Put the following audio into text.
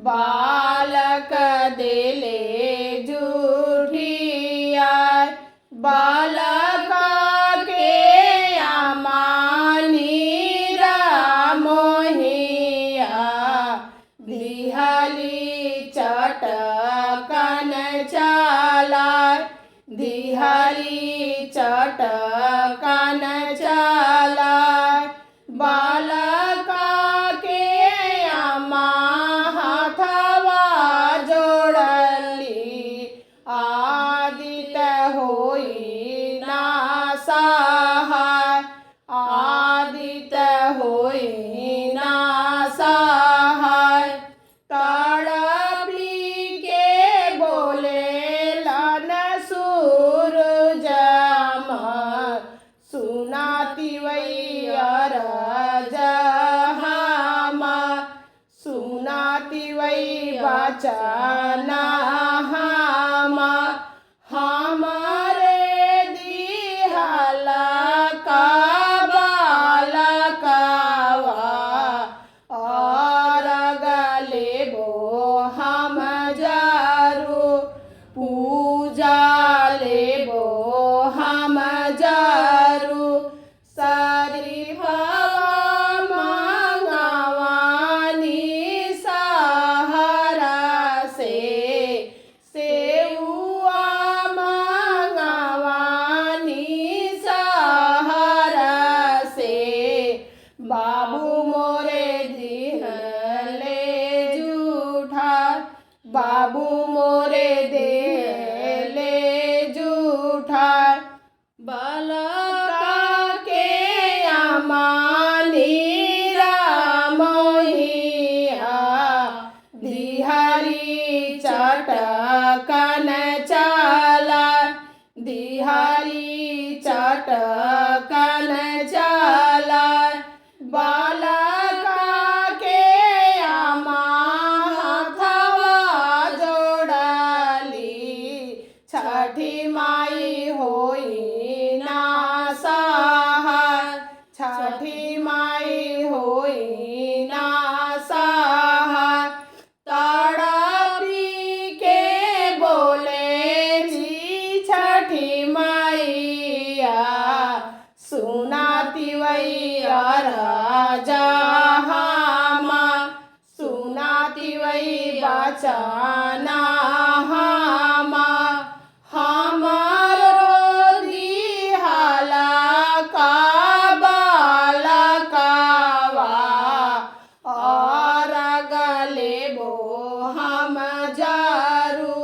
बालक देले जूठिया बालक के अमानी रामोहिया दिहली चटकन चला दिहली चटकन चला बालक के अम्मा हाथवा जोड़ली आदित होई ना सहाय आदित होई ना सहाय तड़पी के बोले लन सूरज सुनाती वैयर जहामा सुनाती वै बचना हामा हमारे दिहला का बालकवा और गले बो हम जरू पूजा लेबो हम जरू शरीफा मंगवानी सहरा से सेउआ मंगवानी सहरा से बाबू मोरे दिहले जूठा बाबू मोरे देले जूठा बालक के अमानी रामोहिया दिहरी चटकन चला दिहरी चटकन चला बालक के अम्मा हाथवा जोड़ली छठी माई होई ना सहाय छठी माई होई ना सहाय तड़पी के बोले जी छठी मैया सुनाती वैयर जहामा सुनाती वै बचना हामा हमारो दिहला का बालकवा और गले बो हम जरू